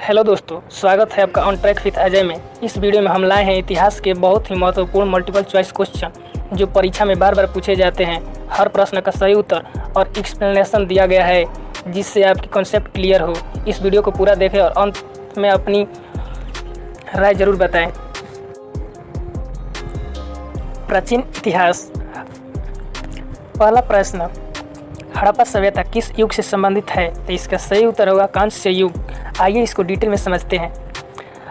Hello दोस्तों, स्वागत है आपका ऑन ट्रैक विद अजय में। इस वीडियो में हम लाए हैं इतिहास के बहुत ही महत्वपूर्ण मल्टीपल चॉइस क्वेश्चन जो परीक्षा में बार बार पूछे जाते हैं। हर प्रश्न का सही उत्तर और एक्सप्लेनेशन दिया गया है जिससे आपकी कॉन्सेप्ट क्लियर हो। इस वीडियो को पूरा देखें और अंत में अपनी राय जरूर बताएं। प्राचीन इतिहास। पहला प्रश्न, हड़प्पा सभ्यता किस युग से संबंधित है? तो इसका सही उत्तर होगा कांस्य युग। आइए इसको डिटेल में समझते हैं।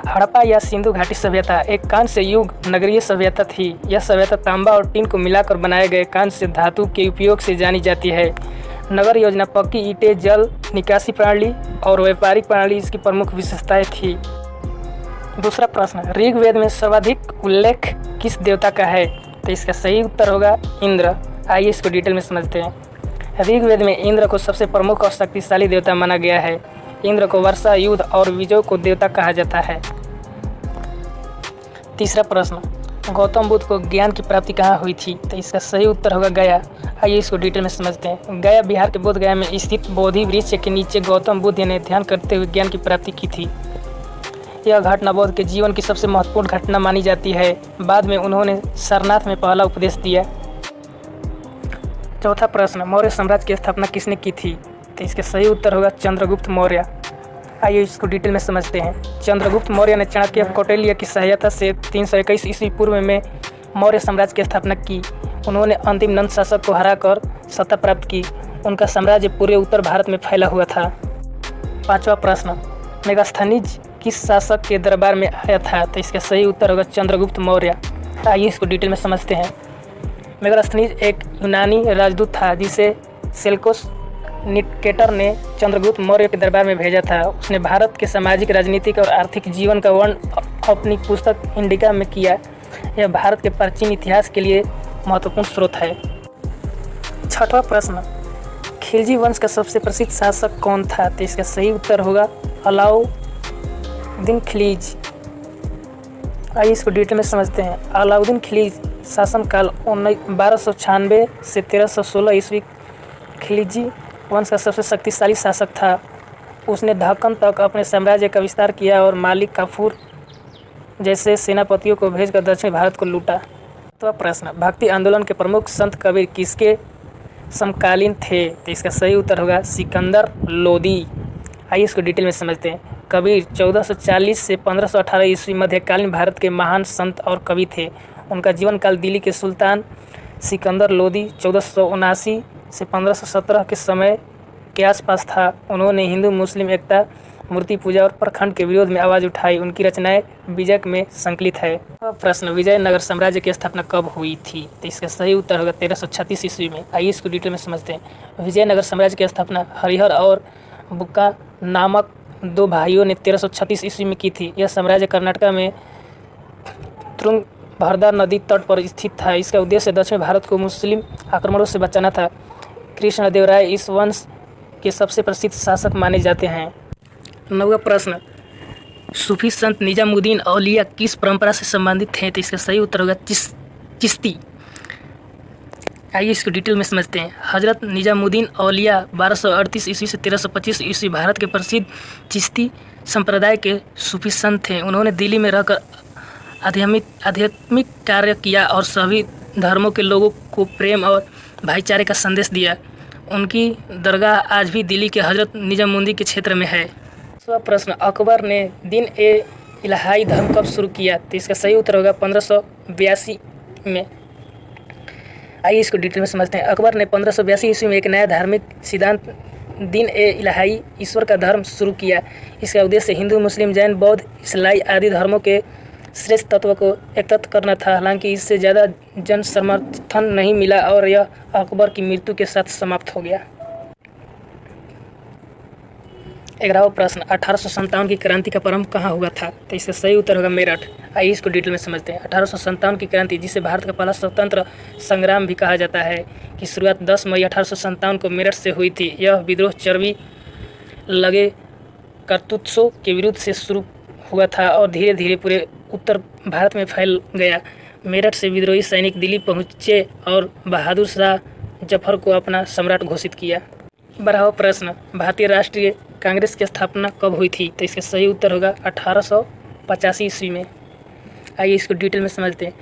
हड़प्पा या सिंधु घाटी सभ्यता एक कांस्य युग नगरीय सभ्यता थी। यह सभ्यता तांबा और टीन को मिलाकर बनाए गए कांस्य धातु के उपयोग से जानी जाती है। नगर योजना, पक्की ईंटें, जल निकासी प्रणाली और व्यापारिक प्रणाली इसकी प्रमुख विशेषताएं थी। दूसरा प्रश्न, ऋग्वेद में सर्वाधिक उल्लेख किस देवता का है? तो इसका सही उत्तर होगा इंद्र। आइए इसको डिटेल में समझते हैं। ऋग्वेद में इंद्र को सबसे प्रमुख और शक्तिशाली देवता माना गया है। इंद्र को वर्षा, युद्ध और विजय को देवता कहा जाता है। तीसरा प्रश्न, गौतम बुद्ध को ज्ञान की प्राप्ति कहाँ हुई थी? तो इसका सही उत्तर होगा गया। आइए इसको डिटेल में समझते हैं। गया बिहार के बोध गया में स्थित बोधि वृक्ष के नीचे गौतम बुद्ध ने ध्यान करते हुए ज्ञान की प्राप्ति की थी। यह घटना बौद्ध के जीवन की सबसे महत्वपूर्ण घटना मानी जाती है। बाद में उन्होंने सारनाथ में पहला उपदेश दिया। चौथा प्रश्न, मौर्य साम्राज्य की स्थापना किसने की थी? तो इसका सही उत्तर होगा चंद्रगुप्त मौर्य। आइए इसको डिटेल में समझते हैं। चंद्रगुप्त मौर्य ने चाणक्य कौटिल्य की सहायता से 321 ईस्वी पूर्व में मौर्य साम्राज्य की स्थापना की। उन्होंने अंतिम नंद शासक को हराकर सत्ता प्राप्त की। उनका साम्राज्य पूरे उत्तर भारत में फैला हुआ था। पांचवा प्रश्न, मेगास्थनीज किस शासक के दरबार में आया था? तो इसका सही उत्तर होगा चंद्रगुप्त मौर्य। आइए इसको डिटेल में समझते हैं। मेगास्थनीज एक यूनानी राजदूत था जिसे सेल्यूकस निकेटर ने चंद्रगुप्त मौर्य के दरबार में भेजा था। उसने भारत के सामाजिक, राजनीतिक और आर्थिक जीवन का वर्णन अपनी पुस्तक इंडिका में किया। यह भारत के प्राचीन इतिहास के लिए महत्वपूर्ण स्रोत है। छठवां प्रश्न, खिलजी वंश का सबसे प्रसिद्ध शासक कौन था? तो इसका सही उत्तर होगा अलाउद्दीन खिलजी। आइए इसको डिटेल में समझते हैं। अलाउद्दीन खिलजी शासनकाल 1296 से 1316 ईस्वी खिलजी वंश का सबसे शक्तिशाली शासक था। उसने दक्कन तक अपने साम्राज्य का विस्तार किया और मालिक काफूर जैसे सेनापतियों को भेजकर दक्षिण भारत को लूटा। तो प्रश्न, भक्ति आंदोलन के प्रमुख संत कबीर किसके समकालीन थे? तो इसका सही उत्तर होगा सिकंदर लोदी। आइए इसको डिटेल में समझते हैं। कबीर 1440 से 1518 ईस्वी मध्यकालीन भारत के महान संत और कवि थे। उनका जीवन काल दिल्ली के सुल्तान सिकंदर लोदी 1479 से 1517 के समय के आसपास था। उन्होंने हिंदू मुस्लिम एकता, मूर्ति पूजा और पाखंड के विरोध में आवाज़ उठाई। उनकी रचनाएं विजय में संकलित है। प्रश्न, विजयनगर साम्राज्य की स्थापना कब हुई थी? तो इसका सही उत्तर होगा 1336 ईस्वी में। आइए इसको डिटेल में समझते हैं। विजयनगर साम्राज्य की स्थापना हरिहर और बुक्का नामक दो भाइयों ने 1336 ईस्वी में की थी। यह साम्राज्य कर्नाटक में तुंगभद्रा नदी तट पर स्थित था। इसका उद्देश्य दक्षिण भारत को मुस्लिम आक्रमणों से बचाना था। कृष्णदेवराय इस वंश के सबसे प्रसिद्ध शासक माने जाते हैं। नौवां प्रश्न, सूफी संत निजामुद्दीन औलिया किस परंपरा से संबंधित हैं? तो इसका सही उत्तर होगा चिश्ती। आइए इसको डिटेल में समझते हैं। हजरत निजामुद्दीन औलिया 1238 ईस्वी से 1325 ईस्वी भारत के प्रसिद्ध चिश्ती संप्रदाय के सूफी संत थे। उन्होंने दिल्ली में रहकर आध्यात्मिक कार्य किया और सभी धर्मों के लोगों को प्रेम और भाईचारे का संदेश दिया। उनकी दरगाह आज भी दिल्ली के हजरत निजामुद्दीन के क्षेत्र में है। प्रश्न, अकबर ने दिन ए इलाही धर्म कब शुरू किया? तो इसका सही उत्तर होगा 1582 में। आइए इसको डिटेल में समझते हैं। अकबर ने 1582 ईस्वी में एक नया धार्मिक सिद्धांत दिन ए इलाही ईश्वर का धर्म शुरू किया। इसका उद्देश्य हिंदू, मुस्लिम, जैन, बौद्ध, ईसाई आदि धर्मों के श्रेष्ठ तत्व को एकत्र करना था। हालांकि इससे ज़्यादा जन समर्थन नहीं मिला और यह अकबर की मृत्यु के साथ समाप्त हो गया। 11वां प्रश्न, 1857 की क्रांति का प्रारंभ कहाँ हुआ था? तो इसका सही उत्तर होगा मेरठ। आइए इसको डिटेल में समझते हैं। 1857 की क्रांति, जिसे भारत का पहला स्वतंत्र संग्राम भी कहा जाता है, की शुरुआत 10 मई 1857 को मेरठ से हुई थी। यह विद्रोह चर्बी लगे कारतूसों के विरुद्ध से शुरू हुआ था और धीरे धीरे पूरे उत्तर भारत में फैल गया। मेरठ से विद्रोही सैनिक दिल्ली पहुँचे और बहादुर शाह जफर को अपना सम्राट घोषित किया। 12वां प्रश्न, भारतीय राष्ट्रीय कांग्रेस की स्थापना कब हुई थी? तो इसका सही उत्तर होगा 1885 ईस्वी में। आइए इसको डिटेल में समझते हैं।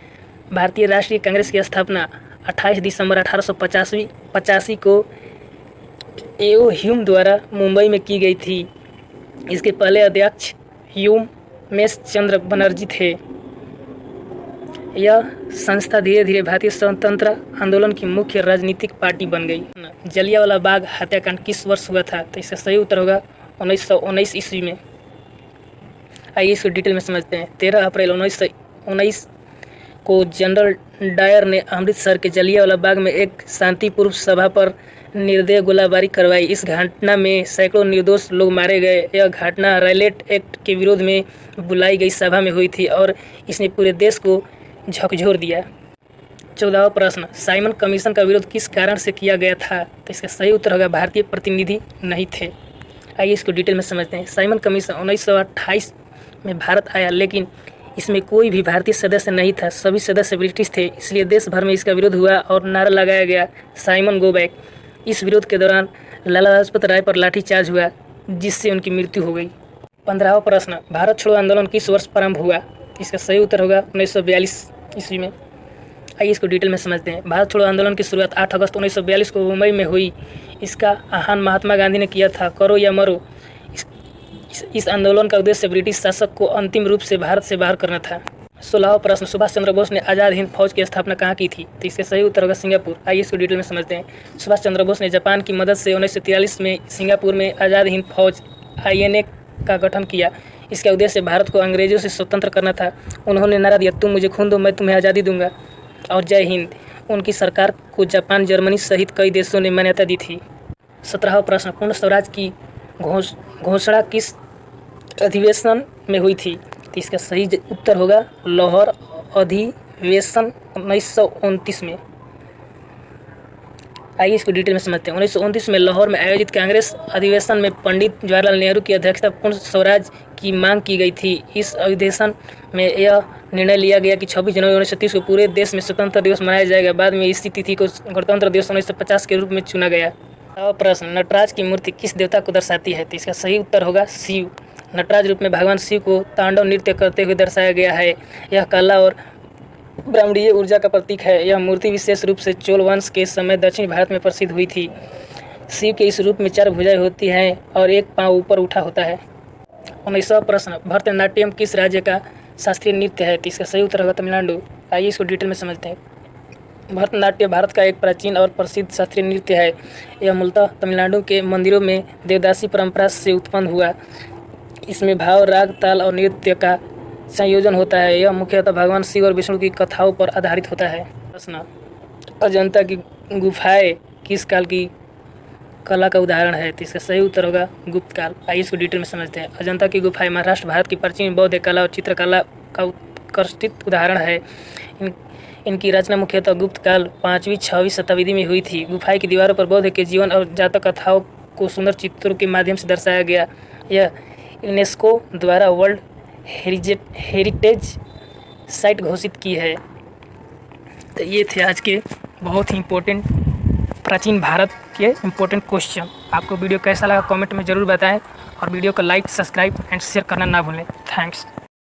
भारतीय राष्ट्रीय कांग्रेस की स्थापना 28 दिसंबर 1885 को एओ ह्यूम द्वारा मुंबई में की गई थी। इसके पहले अध्यक्ष ह्यूमेश चंद्र बनर्जी थे। यह संस्था धीरे धीरे भारतीय स्वतंत्रता आंदोलन की मुख्य राजनीतिक पार्टी बन गई। जलियांवाला बाग हत्याकांड किस वर्ष हुआ था? तो इसका सही उत्तर होगा 1919 ईस्वी में। आइए इसको डिटेल में समझते हैं। 13 अप्रैल 1919 को जनरल डायर ने अमृतसर के जलियांवाला बाग में एक शांतिपूर्ण सभा पर निर्दय गोलाबारी करवाई। इस घटना में सैकड़ों निर्दोष लोग मारे गए। यह घटना रायलेट एक्ट के विरोध में बुलाई गई सभा में हुई थी और इसने पूरे देश को झकझोर दिया। 14वां प्रश्न, साइमन कमीशन का विरोध किस कारण से किया गया था? तो इसका सही उत्तर होगा भारतीय प्रतिनिधि नहीं थे। आइए इसको डिटेल में समझते हैं। साइमन कमीशन 1928 में भारत आया, लेकिन इसमें कोई भी भारतीय सदस्य नहीं था। सभी सदस्य ब्रिटिश थे, इसलिए देश भर में इसका विरोध हुआ और नारा लगाया गया, साइमन गो बैक। इस विरोध के दौरान लाला लाजपत राय पर लाठीचार्ज हुआ, जिससे उनकी मृत्यु हो गई। 15वां प्रश्न, भारत छोड़ो आंदोलन किस वर्ष प्रारंभ हुआ? इसका सही उत्तर होगा 1942 ईस्वी में। आइए इसको डिटेल में समझते हैं। भारत छोड़ो आंदोलन की शुरुआत 8 अगस्त 1942 को मुंबई में हुई। इसका आह्वान महात्मा गांधी ने किया था, करो या मरो। इस आंदोलन का उद्देश्य ब्रिटिश शासक को अंतिम रूप से भारत से बाहर करना था। 16वां प्रश्न, सुभाष चंद्र बोस ने आज़ाद हिंद फौज की स्थापना कहाँ की थी? तो इसका सही उत्तर होगा सिंगापुर। आइए इसको डिटेल में समझते हैं। सुभाष चंद्र बोस ने जापान की मदद से 1943 में सिंगापुर में आज़ाद हिंद फौज INA का गठन किया। इसका उद्देश्य भारत को अंग्रेजों से स्वतंत्र करना था। उन्होंने नारा दिया, तुम मुझे खून दो मैं तुम्हें आज़ादी दूंगा और जय हिंद। उनकी सरकार को जापान, जर्मनी सहित कई देशों ने मान्यता दी थी। 17वां प्रश्न, पूर्ण स्वराज की घोषणा किस अधिवेशन में हुई थी? तो इसका सही उत्तर होगा लाहौर अधिवेशन 1929 में। आइए इसको डिटेल में समझते हैं। 1929 में लाहौर में आयोजित कांग्रेस अधिवेशन में पंडित जवाहरलाल नेहरू की अध्यक्षता पूर्ण स्वराज की मांग की गई थी। इस अधिवेशन में यह निर्णय लिया गया कि 26 जनवरी 1930 को पूरे देश में स्वतंत्रता दिवस मनाया जाएगा। बाद में इसी तिथि को गणतंत्र दिवस 1950 के रूप में चुना गया। प्रश्न, नटराज की मूर्ति किस देवता को दर्शाती है? तो इसका सही उत्तर होगा शिव। नटराज रूप में भगवान शिव को तांडव नृत्य करते हुए दर्शाया गया है। यह कला और ब्रह्मांडीय ऊर्जा का प्रतीक है। यह मूर्ति विशेष रूप से चोल वंश के समय दक्षिण भारत में प्रसिद्ध हुई थी। शिव के इस रूप में 4 भुजाएं होती हैं और एक पांव ऊपर उठा होता है। 19वां प्रश्न, भरतनाट्यम किस राज्य का शास्त्रीय नृत्य है? तो इसका सही उत्तर होगा तमिलनाडु। आइए इसको डिटेल में समझते हैं। भरतनाट्यम भारत का एक प्राचीन और प्रसिद्ध शास्त्रीय नृत्य है। यह मूलतः तमिलनाडु के मंदिरों में देवदासी परंपरा से उत्पन्न हुआ। इसमें भाव, राग, ताल और नृत्य का संयोजन होता है। यह मुख्यतः भगवान शिव और विष्णु की कथाओं पर आधारित होता है। प्रश्न, अजंता की गुफाएं किस काल की कला का उदाहरण है? तो इसका सही उत्तर होगा गुप्त काल। आइए इसको डिटेल में समझते हैं। अजंता की गुफाएं महाराष्ट्र भारत की प्राचीन बौद्ध कला और चित्रकला का उत्कृष्ट उदाहरण है। इनकी रचना मुख्यतः गुप्त काल 5वीं-6वीं शताब्दी में हुई थी। गुफाएं की दीवारों पर बौद्ध के जीवन और जातक कथाओं को सुंदर चित्रों के माध्यम से दर्शाया गया। यह यूनेस्को द्वारा वर्ल्ड हेरिटेज साइट घोषित की है। तो ये थे आज के बहुत ही इम्पोर्टेंट प्राचीन भारत के इम्पोर्टेंट क्वेश्चन। आपको वीडियो कैसा लगा कमेंट में ज़रूर बताएं और वीडियो को लाइक, सब्सक्राइब एंड शेयर करना ना भूलें। थैंक्स।